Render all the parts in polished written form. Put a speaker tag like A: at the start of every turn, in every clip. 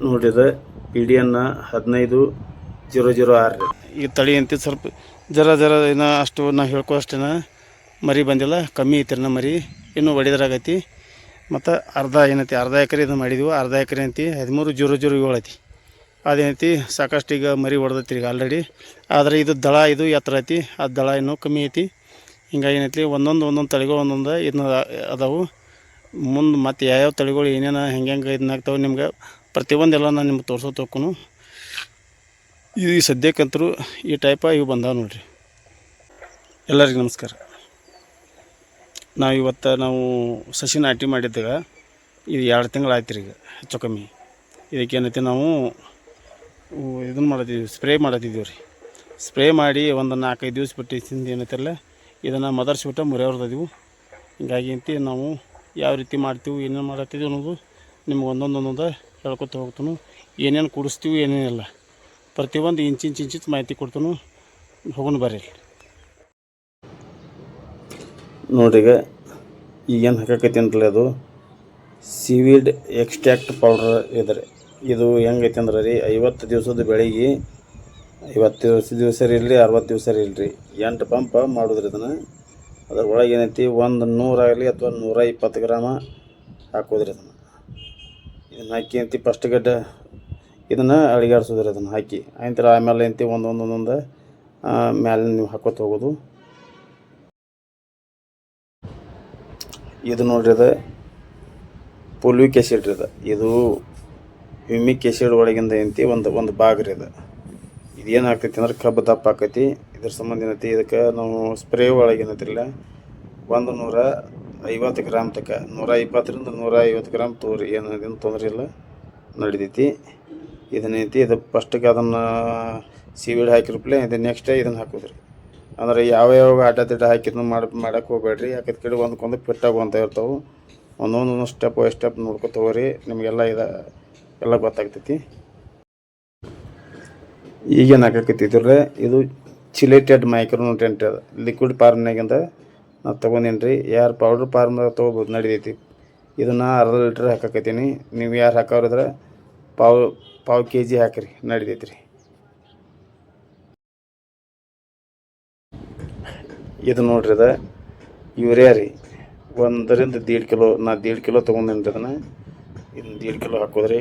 A: ನೋಡಿದ್ರೆ P D ಎನ್ನ 15006
B: ಈ ತಳಿ ಅಂತ ಸ್ವಲ್ಪ ಜರ ಇನ್ನು ಅಷ್ಟು ನಾ ಹೇಳ್ಕೊ ಅಷ್ಟೇನ ಮರಿ ಬಂದಿಲ್ಲ, ಕಮ್ಮಿ ಐತಿ ನಾ ಮರಿ ಇನ್ನೂ ಹೊಡಿದ್ರಾಗೈತಿ. ಮತ್ತು ಅರ್ಧ ಎಕರೆ ಇದು ಮಾಡಿದ್ವಿ. ಅರ್ಧ ಎಕರೆ ಐತಿ 13,007 ಐತಿ. ಅದೇನೈತಿ ಸಾಕಷ್ಟು ಈಗ ಮರಿ ಹೊಡೆದೈತಿ ಈಗ ಆಲ್ರೆಡಿ. ಆದರೆ ಇದು ದಳ ಇದು ಎತ್ತರ ಐತಿ, ಅದು ದಳ ಇನ್ನೂ ಕಮ್ಮಿ ಐತಿ. ಹಿಂಗಾಗಿ ಏನೈತಿ ಒಂದೊಂದು ತಳಿಗಳು ಒಂದೊಂದು ಇದನ್ನ ಅದಾವು. ಮುಂದೆ ಮತ್ತು ಯಾವ್ಯಾವ ತಳಿಗಳು ಏನೇನು ಹೆಂಗೆ ಇದನ್ನಾಗ್ತಾವೆ ನಿಮ್ಗೆ ಪ್ರತಿಯೊಂದೆಲ್ಲ ನಾನು ನಿಮ್ಗೆ ತೋರ್ಸೋದು ಹೋಗ್ಕೊನು. ಈ ಸದ್ಯಕ್ಕಂತರೂ ಈ ಟೈಪ ಇವು ಬಂದಾವೆ ನೋಡಿರಿ. ಎಲ್ಲರಿಗೂ ನಮಸ್ಕಾರ. ನಾವು ಸಸಿ ನಾಟಿ ಮಾಡಿದ್ದಾಗ ಇದು 2 ತಿಂಗಳು ಆಯ್ತು ರೀ. ಈಗ ಹೆಚ್ಚು ಕಮ್ಮಿ ಇದಕ್ಕೇನೈತಿ ನಾವು ಇದನ್ನು ಮಾಡತ್ತಿದ್ದೀವಿ, ಸ್ಪ್ರೇ ಮಾಡತ್ತಿದ್ದೀವಿ ರೀ. ಸ್ಪ್ರೇ ಮಾಡಿ ಒಂದು 4-5 ದಿವಸ ಬಿಟ್ಟು ಏನೈತಲ್ಲ ಇದನ್ನು ಮದರ್ಸ್ಬಿಟ್ಟು ಮುರಿಯೋರ್ದಿದ್ದೀವಿ. ಹಿಂಗಾಗಿ ಅಂತಿ ನಾವು ಯಾವ ರೀತಿ ಮಾಡ್ತೀವಿ, ಏನೇನು ಮಾಡತ್ತೀವಿ ಅನ್ನೋದು ನಿಮ್ಗೆ ಒಂದೊಂದು ಹೇಳ್ಕೊತ ಹೋಗ್ತಾನು. ಏನೇನು ಕುಡಿಸ್ತೀವಿ ಏನೇನಿಲ್ಲ ಪ್ರತಿಯೊಂದು ಇಂಚಿಂಚು ಮಾಹಿತಿ ಕೊಡ್ತಾನು. ಹೋಗೋಣ ಬರ್ರಿ.
A: ನೋಡ್ರಿಗ ಈಗೇನು ಹಾಕಕೈತಿ ಅಂತಲ್ಲ ಅದು ಸೀವೀಡ್ ಎಕ್ಸ್ಟ್ರಾಕ್ಟ್ ಪೌಡ್ರ್ ಇದ್ರೆ ಇದು ಹೆಂಗೈತಿ ಅಂದ್ರೆ ರೀ 50 ದಿವಸದ ಬೆಳೆಗೆ 50 ದಿವಸ ಇರಲಿ 60 ದಿವಸ ಇರಲಿ 8 ಪಂಪ್ ಮಾಡೋದ್ರಿ. ಇದನ್ನು ಅದ್ರ ಒಳಗೆ ಏನೈತಿ 100 ಆಗಲಿ ಅಥವಾ 120 ಗ್ರಾಮ ಹಾಕೋದ್ರಿ. ಇದನ್ನು ಹಾಕಿ ಅಂತಿ ಫಸ್ಟ್ ಗಡ್ಡೆ ಇದನ್ನು ಅಳಿಗಾಡ್ಸೋದ್ರಿ. ಅದನ್ನು ಹಾಕಿ ಆಯ್ತರ ಆಮೇಲೆ ಅಂತಿ ಒಂದೊಂದು ಮೇಲೆ ನೀವು ಹಾಕೋತ ಹೋಗೋದು. ಇದು ನೋಡ್ರಿ ಅದು ಪೊಲ್ವಿಕ್ ಆ್ಯಸಿಡ್ ರೀ. ಇದು ಹ್ಯೂಮಿಕ್ ಆ್ಯಸಿಡ್ ಒಳಗಿಂದ ಏನೈತಿ ಒಂದು ಭಾಗ ರೀ. ಇದೇನು ಆಗ್ತೈತಿ ಅಂದ್ರೆ ಕಬ್ಬು ದಪ್ಪ ಆಕೈತಿ. ಇದ್ರ ಸಂಬಂಧ ಏನೈತಿ ಇದಕ್ಕೆ ನಾವು ಸ್ಪ್ರೇ ಒಳಗೆ ಏನೈತಿಲ್ಲ 150 ಗ್ರಾಮ್ ತನಕ 120ರಿಂದ 150 ಗ್ರಾಮ್ ತೋರಿ ಏನು ತೊಂದರೆ ಇಲ್ಲ, ನಡಿತೈತಿ. ಇದನ್ನೈತಿ ಇದು ಫಸ್ಟಿಗೆ ಅದನ್ನು ಸೀವೀಡ್ ಹಾಕಿರ್ಪ್ಲೆ ಇದು ನೆಕ್ಸ್ಟ್ ಇದನ್ನು ಹಾಕೋದ್ರಿ. ಅಂದ್ರೆ ಯಾವ ಅಡ್ಡ ಹಾಕಿದ್ನು ಮಾಡಕ್ಕೆ ಹೋಗ್ಬೇಡ್ರಿ. ಯಾಕಂತ ಕೇಳಿ ಒಂದಕ್ಕೊಂದು ಫಿಟ್ ಆಗುವಂಥ ಇರ್ತಾವೆ. ಒಂದೊಂದು ಸ್ಟೆಪ್ ಬೈ ಸ್ಟೆಪ್ ನೋಡ್ಕೊತ ಹೋಗ್ರಿ, ನಿಮಗೆಲ್ಲ ಎಲ್ಲ ಗೊತ್ತಾಗ್ತೈತಿ. ಈಗೇನು ಹಾಕಕತ್ತಿದ್ರೆ ಇದು ಚಿಲೇಟೆಡ್ ಮೈಕ್ರೋನ್ಯೂಟ್ರಿಯೆಂಟ್ ಲಿಕ್ವಿಡ್ ಫಾರ್ಮ್ನಾಗಿಂದ ನಾವು ತೊಗೊಂಡೇನಿ ರೀ. ಯಾರು ಪೌಡ್ರ್ ಫಾರ್ಮ್ದಾಗ ತೊಗೋಬೋದು, ನಡಿತೈತಿ. ಇದನ್ನು ಅರ್ಧ ಲೀಟ್ರ್ ಹಾಕಕತ್ತೀನಿ. ನೀವು ಯಾರು ಹಾಕೋರಿದ್ರೆ ಪಾವು kg ಹಾಕಿರಿ, ನಡಿತೈತಿ ರೀ. ಇದು ನೋಡ್ರಿ ಅದು ಯೂರಿಯಾ ರೀ. 1 ರಿಂದ 1.5 ಕಿಲೋ. ನಾ 1.5 ಕಿಲೋ ತೊಗೊಂಡೇನಿ ರೀ. ಇದನ್ನು 1.5 ಕಿಲೋ ಹಾಕೋದ್ರಿ.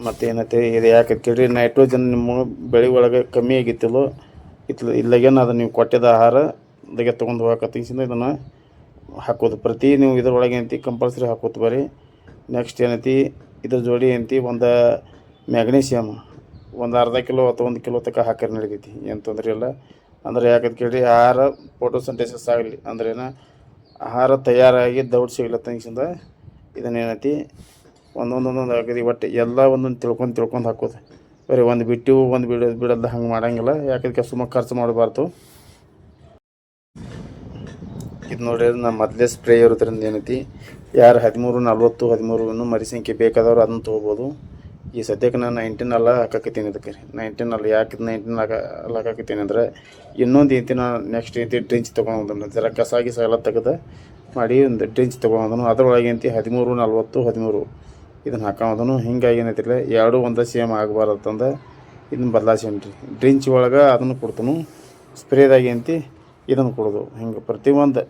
A: ಮತ್ತು ಏನೈತಿ ಇದು ಯಾಕೆ ಕೇಳಿ ನೈಟ್ರೋಜನ್ ನಿಮ್ಮ ಬೆಳೆ ಒಳಗೆ ಕಮ್ಮಿ ಆಗಿತ್ತಿಲ್ಲೋ ಇಲ್ಲಾಗೇನು ಅದು ನೀವು ಕೊಟ್ಟಿದ್ದ ಆಹಾರ ಇದಾಗೆ ತೊಗೊಂಡು ಹೋಗಕತ್ತಿಂದ ಇದನ್ನು ಹಾಕೋದು. ಪ್ರತಿ ನೀವು ಇದ್ರೊಳಗೆ ಏನೈತಿ ಕಂಪಲ್ಸರಿ ಹಾಕೋತ ಬರ್ರಿ. ನೆಕ್ಸ್ಟ್ ಏನೈತಿ ಇದ್ರ ಜೋಡಿ ಏನೈತಿ ಒಂದು ಮ್ಯಾಗ್ನೀಷಿಯಮ್ ಒಂದು ಅರ್ಧ ಕಿಲೋ ಅಥವಾ 1 ಕಿಲೋ ತನಕ ಹಾಕಿದ್ರೆ ನಡಿತೈತಿ, ಏನು ತೊಂದರೆ ಇಲ್ಲ. ಅಂದ್ರೆ ಯಾಕಂತ ಕೇಳಿ ಆಹಾರ ಫೋಟೋಸಿಂಥೆಸಿಸ್ ಆಗಲಿ ಅಂದ್ರೇನು ಆಹಾರ ತಯಾರಾಗಿ ದೌಡ್ ಸಿಗ್ಲತ್ತಂಗಿಂದ ಇದನ್ನೇನೈತಿ ಒಂದೊಂದು ಆಗದಿ. ಒಟ್ಟು ಎಲ್ಲ ಒಂದೊಂದು ತಿಳ್ಕೊಂಡು ಹಾಕೋದು. ಬರೀ ಒಂದು ಬಿಟ್ಟು ಒಂದು ಬಿಡೋದು ಹಂಗೆ ಮಾಡೋಂಗಿಲ್ಲ. ಯಾಕಂದ್ರೆ ಸುಮ್ಮ ಖರ್ಚು ಮಾಡಬಾರ್ದು. ಇದು ನೋಡ್ರಿ ನಮ್ಮ ಮೊದಲೇ ಸ್ಪ್ರೇ ಇರೋದ್ರಿಂದ ಏನೈತಿ ಯಾರು 13, 40, 13 ಇನ್ನೂ ಮರಿ ಸಂಖ್ಯೆ ಬೇಕಾದವ್ರು ಅದನ್ನು ತೊಗೋಬೋದು. ಈ ಸದ್ಯಕ್ಕೆ ನಾನು 19 ಅಲ್ಲ ಹಾಕಕತ್ತೀನಿ. ಇದಕ್ಕೆ 19 ಅಲ್ಲ ಯಾಕೆ 19 ಹಾಕಕತ್ತೀನಿ ಅಂದರೆ ಇನ್ನೊಂದು ಐತಿ. ನಾನು ನೆಕ್ಸ್ಟ್ ಐತಿ ಡ್ರಿಂಚ್ ತೊಗೊಂಡು ಜರ ಕಸಾಗಿ ಎಲ್ಲ ತೆಗೆದು ಮಾಡಿ ಒಂದು ಡ್ರಿಂಚ್ ತೊಗೊಂಡು ಅದರೊಳಗೆ ಐತಿ 13, 40, 13 ಇದನ್ನು ಹಾಕೋದನು. ಹಿಂಗಾಗಿ ಏನೈತಿಲ್ಲ ಎರಡೂ ಒಂದೇ ಸೇಮ್ ಆಗಬಾರ್ದಂತಂದು ಇದನ್ನು ಬದಲಾಯಿಸೇನಿ ರೀ. ಡ್ರಿಂಚ್ ಒಳಗೆ ಅದನ್ನು ಕೊಡ್ತಾನು, ಸ್ಪ್ರೇದಾಗ ಏನೈತಿ ಇದನ್ನು ಕೊಡೋದು. ಹಿಂಗೆ ಪ್ರತಿಯೊಂದು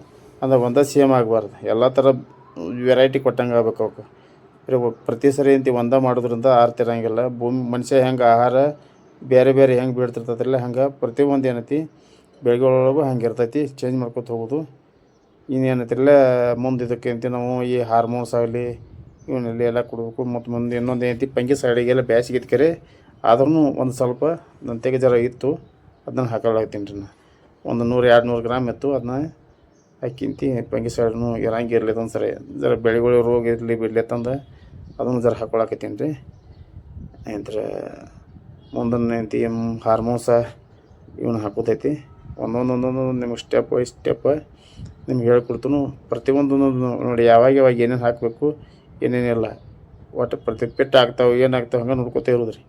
A: ಅಂದ್ರೆ ಒಂದೇ ಸೇಮ್ ಆಗಬಾರ್ದು, ಎಲ್ಲ ಥರ ವೆರೈಟಿ ಕೊಟ್ಟಂಗೆ ಆಗ್ಬೇಕು ಅವಕ್ಕೆ. ಪ್ರತಿ ಸರಿ ಅಂತಿ ಒಂದೇ ಮಾಡೋದ್ರಿಂದ ಆರ್ತಿರಂಗಿಲ್ಲ. ಮನುಷ್ಯ ಹೆಂಗೆ ಆಹಾರ ಬೇರೆ ಹೆಂಗೆ ಬೀಳ್ತಿರ್ತೈತಿಲ್ಲ ಹಂಗೆ ಪ್ರತಿಯೊಂದು ಏನೈತಿ ಬೆಳೆಗಳೊಳಗೂ ಹಂಗೆ ಇರ್ತೈತಿ. ಚೇಂಜ್ ಮಾಡ್ಕೊತ ಹೋಗೋದು. ಇನ್ನೇನೈತಿಲ್ಲ ಮುಂದೆ ಇದಕ್ಕೆ ಅಂತಿ ನಾವು ಈ ಹಾರ್ಮೋನ್ಸ್ ಆಗಲಿ ಇವನ್ನೆಲ್ಲ ಎಲ್ಲ ಕೊಡಬೇಕು. ಮತ್ತು ಮುಂದೆ ಇನ್ನೊಂದು ಏನೈತಿ ಪಂಗಿ ಸೈಡಿಗೆಲ್ಲ ಬ್ಯಾಸಿಗೆ ಇದ್ಕರೆ ಆದ್ರೂ ಒಂದು ಸ್ವಲ್ಪ ನಂತೆಗೆ ಜರ ಇತ್ತು ಅದನ್ನು ಹಾಕೊಳ್ಳಾಗ್ತೀನಿ ರೀ. ನಾನು ಒಂದು 100-200 ಗ್ರಾಮ್ ಇತ್ತು, ಅದನ್ನ ಹಾಕಿಂತಿ ಪಂಗಿ ಸೈಡ್ನು ಇರಂಗಿರಲಿ ಅದೊಂದು ಸರಿ ಜರ ಬೆಳೆಗಳು ರೋಗ ಇರಲಿ ಬಿಡಲಿ ತಂದು ಅದನ್ನು ಜರ ಹಾಕೊಳಕತ್ತೀನಿ ರೀ. ಆಯ್ತು ಮುಂದನ್ನು ಏನೈತಿ ಹಾರ್ಮೋನ್ಸ ಇವನ್ನ ಹಾಕೋತೈತಿ. ಒಂದೊಂದು ನಿಮಗೆ ಸ್ಟೆಪ್ ಬೈ ಸ್ಟೆಪ್ ನಿಮ್ಗೆ ಹೇಳ್ಕೊಡ್ತೀನಿ. ಪ್ರತಿಯೊಂದು ನೋಡಿ ಯಾವಾಗ ಏನೇನು ಹಾಕಬೇಕು ಏನೇನಿಲ್ಲ ಒಟ್ಟು ಪ್ರತಿ ಪೆಟ್ಟು ಆಗ್ತಾವೆ ಏನಾಗ್ತಾವೆ ಹಂಗೆ ನೋಡ್ಕೊತ ಇರೋದ್ರಿ.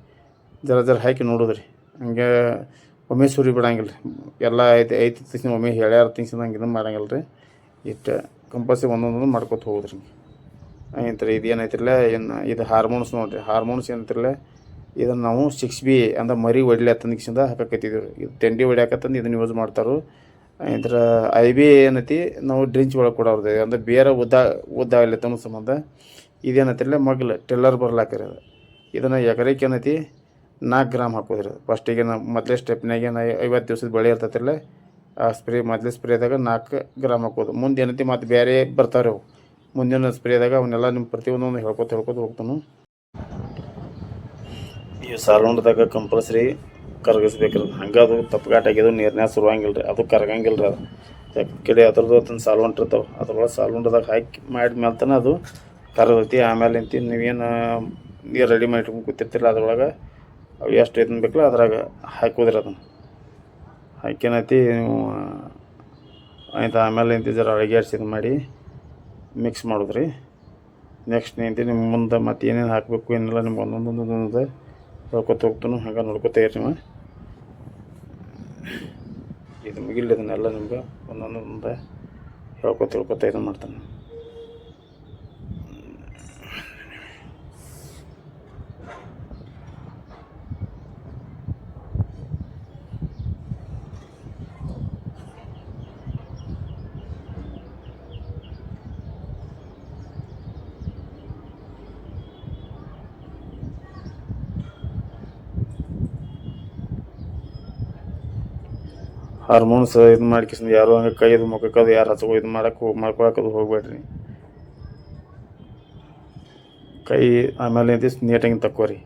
A: ಜರ ಹಾಕಿ ನೋಡೋದ್ರಿ. ಹಂಗೆ ಒಮ್ಮೆ ಸುರಿ ಬಿಡಂಗಿಲ್ಲ ರೀ. ಎಲ್ಲ ಐತಿ ತಿಂಗ್ಳು ಒಮ್ಮೆ ಹೇಳ್ಯಾರ ತಿಂಗ್ಳು ಹಂಗೆ ಇದನ್ನು ಮಾಡಂಗಿಲ್ಲ ರೀ. ಇಷ್ಟು ಕಂಪಲ್ಸರಿ ಒಂದೊಂದು ಮಾಡ್ಕೊತ ಹೋಗೋದ್ರಿ. ಏನಂತಾರೆ ಇದು ಏನೈತಿರಲ್ಲ ಇದು ಹಾರ್ಮೋನ್ಸ್ ನೋಡಿರಿ. ಹಾರ್ಮೋನ್ಸ್ ಏನಂತಿರಲ್ಲ ಇದನ್ನು ನಾವು 6B ಅಂದ್ರೆ ಮರಿ ಹೊಡ್ಲಿ ಹತ್ತಂದಿಕ್ಸಿಂದ ಹಾಕಕತ್ತಿದ್ದೀವಿ. ಇದು ತಿಂಡಿ ಹೊಡ್ಯಾಕತ್ತಂದು ಇದನ್ನು ಯೂಸ್ ಮಾಡ್ತಾರೆ. ಏನಂತರ IB ಏನೈತಿ ನಾವು ಡ್ರಿಂಚ್ ಒಳಗೆ ಕೊಡೋದು ಅಂದ್ರೆ ಬೇರೆ ಉದ್ದ ಆಗಲಿ ತಮ್ಮ ಸಂಬಂಧ ಇದೇನೈತಿರಲ್ಲ ಮಗ್ಲು ಟೆಲ್ಲರ್ ಬರ್ಲಾಕ್ರಿ. ಅದು ಇದನ್ನು ಎಕರೆಗೆ ಏನೈತಿ 4 ಗ್ರಾಮ್ ಹಾಕೋದ್ರಿ. ಫಸ್ಟಿಗೆ ನಾವು ಮೊದಲೇ ಸ್ಟೆಪ್ನಾಗೆ 50 ದಿವ್ಸದ ಬೆಳೆ ಇರ್ತೈತಿರಲ್ಲ ಆ ಮೊದಲೇ ಸ್ಪ್ರೇದಾಗ 4 ಗ್ರಾಮ್ ಹಾಕೋದು. ಮುಂದೆ ಏನೈತಿ ಮತ್ತು ಬೇರೆ ಬರ್ತಾವೆ ಅವು ಮುಂದಿನ ಸ್ಪ್ರೇದಾಗ ಅವನ್ನೆಲ್ಲ ನಿಮ್ಮ ಪ್ರತಿಯೊಂದೊಂದು ಹೇಳ್ಕೊತ ಹೋಗ್ತಾನು. ಈ ಸಾಲುಂಡದಾಗ ಕಂಪಲ್ಸರಿ ಕರಗಿಸ್ಬೇಕ್ರಿ. ಹಂಗೆ ಅದು ತಪ್ಪಗಾಟಾಗಿದ್ದು ನೀರ್ನ್ಯಾಗ ಸುರುವಂಗಿಲ್ಲ ರೀ, ಅದು ಕರಗಂಗಿಲ್ಲ ರೀ. ಅದು ಕಡೆ ಅದ್ರದ್ದು ಅದನ್ನು ಸಾಲುಂಡ್ ಇರ್ತಾವೆ ಅದ್ರೊಳಗೆ ಸಾಲುಂಡದಾಗ ಹಾಕಿ ಮಾಡಿದ್ಮೇಲೆ ತನ ಅದು ಕರಗೈತಿ. ಆಮೇಲೆ ನಿಂತು ನೀವೇನು ನೀರು ರೆಡಿ ಮಾಡಿ ಇಟ್ಕೊಂಡು ಕೂತಿರ್ತಿಲ್ಲ ಅದ್ರೊಳಗೆ ಅವು ಎಷ್ಟು ಇದನ್ನು ಬೇಕಲ್ಲ ಅದ್ರಾಗ ಹಾಕೋದ್ರಿ. ಅದನ್ನು ಹಾಕೇನೈತಿ ನೀವು ಆಯ್ತು. ಆಮೇಲೆ ನಿಂತು ಜರ ಅಡುಗೆ ಇದು ಮಾಡಿ ಮಿಕ್ಸ್ ಮಾಡೋದ್ರಿ. ನೆಕ್ಸ್ಟ್ ನಿಂತು ನಿಮ್ಮ ಮುಂದೆ ಮತ್ತು ಏನೇನು ಹಾಕಬೇಕು ಏನೆಲ್ಲ ನಿಮ್ಗೆ ಒಂದೊಂದು ಹೇಳ್ಕೊತ ಹೋಗ್ತಾನು. ಹಂಗೆ ನೋಡ್ಕೊತ ಇರಿ ನೀವು. ಇದು ಮುಗಿಲ್ಲ ಇದನ್ನೆಲ್ಲ ನಿಮ್ಗೆ ಒಂದೊಂದು ಹೇಳ್ಕೊತ ಇದನ್ನು ಮಾಡ್ತಾನೆ. ಹಾರ್ಮೋನ್ಸ್ ಇದು ಮಾಡ್ಕಿಸಿಂದ ಯಾರು ಹಂಗೆ ಕೈದು ಮುಖಕ್ಕದು ಯಾರು ಹಚ್ಕೊ ಇದು ಮಾಡ್ಕೊಳಕ್ಕದು ಹೋಗ್ಬೇಡ್ರಿ. ಕೈ ಆಮೇಲೆ ನೀಟಾಗಿ ತಕ್ಕೋರಿ.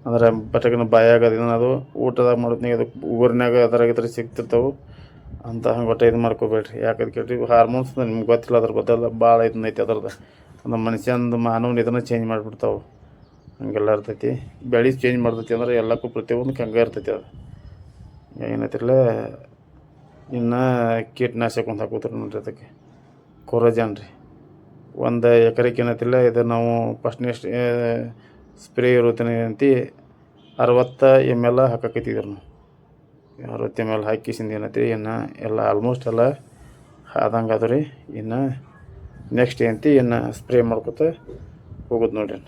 A: ಅಂದ್ರೆ ಬಟಕನ ಬಾಯಾಗದು ಅದು ಊಟದಾಗ ಮಾಡೋದ್ನಾಗ ಅದು ಊರಿನಾಗ ಅದರಾಗಿದ್ರೆ ಸಿಗ್ತಿರ್ತಾವೆ ಅಂತ ಹಂಗೆ ಒಟ್ಟು ಇದು ಮಾಡ್ಕೋಬೇಡ್ರಿ. ಯಾಕಂತ ಕೇಳ್ರಿ ಹಾರ್ಮೋನ್ಸ್ ನಿಮ್ಗೆ ಗೊತ್ತಿಲ್ಲ ಅದ್ರ ಬದಲು ಭಾಳ ಇದನ್ನೈತಿ ಅದ್ರದ್ದು. ಒಂದು ಮನುಷ್ಯಂದು ಮಾನವನ ಇದನ್ನು ಚೇಂಜ್ ಮಾಡಿಬಿಡ್ತಾವೆ. ಹಂಗೆಲ್ಲ ಇರ್ತೈತಿ. ಬೆಳೆ ಚೇಂಜ್ ಮಾಡ್ತೈತಿ ಅಂದ್ರೆ ಎಲ್ಲಕ್ಕೂ ಪ್ರತಿಯೊಂದಕ್ಕೆ ಹಂಗೆ ಇರ್ತೈತಿ. ಅದು ಏನೈತಿರಲ್ಲ ಇನ್ನು ಕೀಟನಾಶಕ ಒಂದು ಹಾಕೋದ್ರಿ ನೋಡ್ರಿ. ಅದಕ್ಕೆ ಕೊರೋಜನ್ ರೀ. ಒಂದು ಎಕರೆಗೆ ಏನೈತಿಲ್ಲ ಇದು ನಾವು ಫಸ್ಟ್ನೇ ಸ್ಪ್ರೇ ಇರುತ್ತೇನೆ ಅಂತಿ 60 ml ಹಾಕಕತ್ತಿದ್ರು ನಾವು. 60 ml ಹಾಕಿಸಿಂದ ಏನೈತಿ ಇನ್ನು ಎಲ್ಲ ಆಲ್ಮೋಸ್ಟ್ ಎಲ್ಲ ಆದಂಗೆ ಅದು ರೀ. ಇನ್ನು ನೆಕ್ಸ್ಟ್ ಏನಂತಿ ಇನ್ನು ಸ್ಪ್ರೇ ಮಾಡ್ಕೊತ ಹೋಗೋದು ನೋಡ್ರಿ.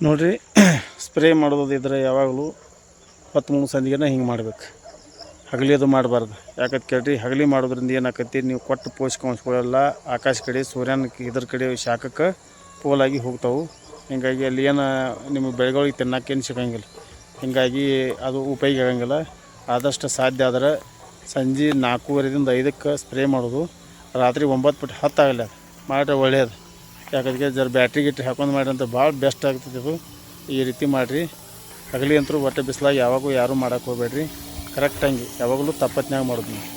B: ನೋಡಿರಿ ಸ್ಪ್ರೇ ಮಾಡೋದು ಇದ್ರೆ ಯಾವಾಗಲೂ 13 ಸಂದಿಗೆನ ಹಿಂಗೆ ಮಾಡ್ಬೇಕು. ಹಗಲಿ ಅದು ಮಾಡಬಾರ್ದು. ಯಾಕಂತ ಕೇಳ್ರಿ ಹಗಲಿ ಮಾಡೋದ್ರಿಂದ ಏನಾಕೈತಿ ನೀವು ಕೊಟ್ಟು ಪೋಷಕಾಂಶಗಳೆಲ್ಲ ಆಕಾಶ ಕಡೆ ಸೂರ್ಯನ ಇದ್ರ ಕಡೆ ಶಾಖಕ್ಕೆ ಪೋಲಾಗಿ ಹೋಗ್ತಾವೆ. ಹೀಗಾಗಿ ಅಲ್ಲಿ ಏನು ನಿಮಗೆ ಬೆಳೆಗಳಿಗೆ ತಿನ್ನೋಕ್ಕೇನು ಸಿಗೋಂಗಿಲ್ಲ. ಹೀಗಾಗಿ ಅದು ಉಪಯೋಗ ಆಗಂಗಿಲ್ಲ. ಆದಷ್ಟು ಸಾಧ್ಯ ಆದ್ರೆ ಸಂಜೆ 4:30ರಿಂದ 5ಕ್ಕೆ ಸ್ಪ್ರೇ ಮಾಡೋದು. ರಾತ್ರಿ 9 ಬಿಟ್ಟು 10 ಆಗಲ್ಲ ಅದು ಮಾಡಿದ್ರೆ ಒಳ್ಳೆಯದು. ಯಾಕಂದ್ರೆ ಜರ ಬ್ಯಾಟ್ರಿ ಗಿಟ್ರಿ ಹಾಕೊಂಡು ಮಾಡ್ರಿ ಅಂತ ಭಾಳ ಬೆಸ್ಟ್ ಆಗ್ತದೆ. ಅದು ಈ ರೀತಿ ಮಾಡಿರಿ. ಹಗಲಿ ಅಂತೂ ಹೊಟ್ಟೆ ಬಿಸಿಲಾಗಿ ಯಾವಾಗೂ ಯಾರೂ ಮಾಡೋಕ್ಕೆ ಹೋಗ್ಬೇಡ್ರಿ. ಕರೆಕ್ಟಾಗಿ ಯಾವಾಗಲೂ ತಪ್ಪತ್ನಾಗ ಮಾಡೋದು ನೀವು.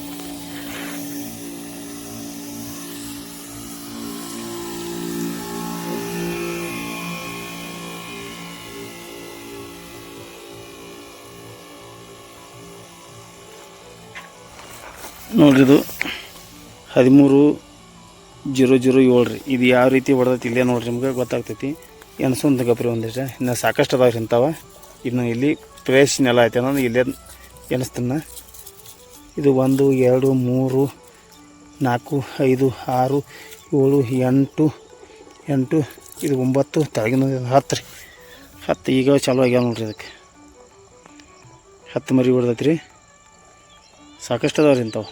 B: ನೋಡ್ರಿದು 13-007 ರೀ. ಇದು ಯಾವ ರೀತಿ ಹೊಡೆದೈತಿ ಇಲ್ಲೇ ನೋಡ್ರಿ ನಿಮ್ಗೆ ಗೊತ್ತಾಗ್ತೈತಿ. ಎನ್ಸೊಂದು ಗಬ್ರಿ ಒಂದಿಷ್ಟ ಇನ್ನು ಸಾಕಷ್ಟು ಅದಾವ್ರಿ ಇಂಥವ. ಇನ್ನು ಇಲ್ಲಿ ಫ್ರೆಶ್ ನೆಲ ಐತೆ ಅನ್ನೋದು ಇಲ್ಲೇ ಎನಿಸ್ತಾನ. ಇದು 1 2 3 4 5 6 7 8 ಇದು 9 ತೆಳಗಿನ 10 ರೀ. 10 ಈಗ ಚಾಲೂ ಆಗ್ಯಾವ ನೋಡ್ರಿ. ಅದಕ್ಕೆ 10 ಮರಿ ಹೊಡೆದೈತಿ ರೀ. ಸಾಕಷ್ಟು ಅದಾವ್ರಿ ಇಂಥವು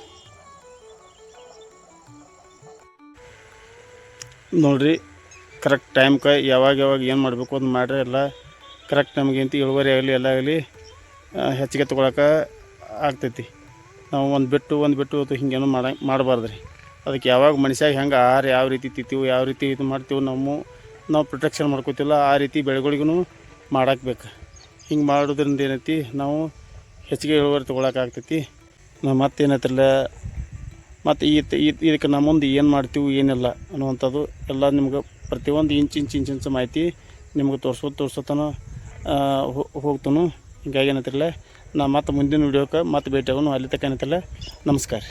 B: ನೋಡ್ರಿ. ಕರೆಕ್ಟ್ ಟೈಮ್ಗೆ ಯಾವಾಗ ಏನು ಮಾಡಬೇಕು ಅದು ಮಾಡ್ರೆ ಎಲ್ಲ ಕರೆಕ್ಟ್ ನಮಗಂತ ಇಳುವರಿ ಆಗಲಿ ಎಲ್ಲ ಆಗಲಿ ಹೆಚ್ಚಿಗೆ ತೊಗೊಳಕ್ಕೆ ಆಗ್ತೈತಿ. ನಾವು ಒಂದು ಬಿಟ್ಟು ಹಿಂಗೇನು ಮಾಡಬಾರ್ದು ರೀ. ಅದಕ್ಕೆ ಯಾವಾಗ ಮನುಷ್ಯಾಗ ಹೆಂಗೆ ಆಹಾರ ಯಾವ ರೀತಿ ತಿಂತೀವಿ ಯಾವ ರೀತಿ ಇದು ಮಾಡ್ತೀವಿ ನಾವು ಪ್ರೊಟೆಕ್ಷನ್ ಮಾಡ್ಕೋತಿಲ್ಲ ಆ ರೀತಿ ಬೆಳೆಗಳಿಗೂ ಮಾಡಾಕ್ಬೇಕು. ಹಿಂಗೆ ಮಾಡೋದ್ರಿಂದ ಏನೈತಿ ನಾವು ಹೆಚ್ಚಿಗೆ ಇಳುವರಿ ತೊಗೊಳಕ್ಕೆ ಆಗ್ತೈತಿ. ನಾವು ಮತ್ತೇನೈತಿರಲ್ಲ ಮತ್ತು ಇದಕ್ಕೆ ನಮ್ಮ ಮುಂದೆ ಏನು ಮಾಡ್ತೀವಿ ಏನಿಲ್ಲ ಅನ್ನುವಂಥದ್ದು ಎಲ್ಲ ನಿಮ್ಗೆ ಪ್ರತಿಯೊಂದು ಇಂಚು ಮಾಹಿತಿ ನಿಮ್ಗೆ ತೋರ್ಸೋತನ ಹೋಗ್ತಾನು. ಹಿಂಗಾಗಿ ಏನೈತಿರಲ್ಲ ನಾ ಮತ್ತೆ ಮುಂದಿನ ವೀಡಿಯೋಕ್ಕೆ ಮತ್ತೆ ಭೇಟಿ ಆಗೋನು. ಅಲ್ಲಿ ತನಕ ಏನೈತಿರಲ್ಲ ನಮಸ್ಕಾರ.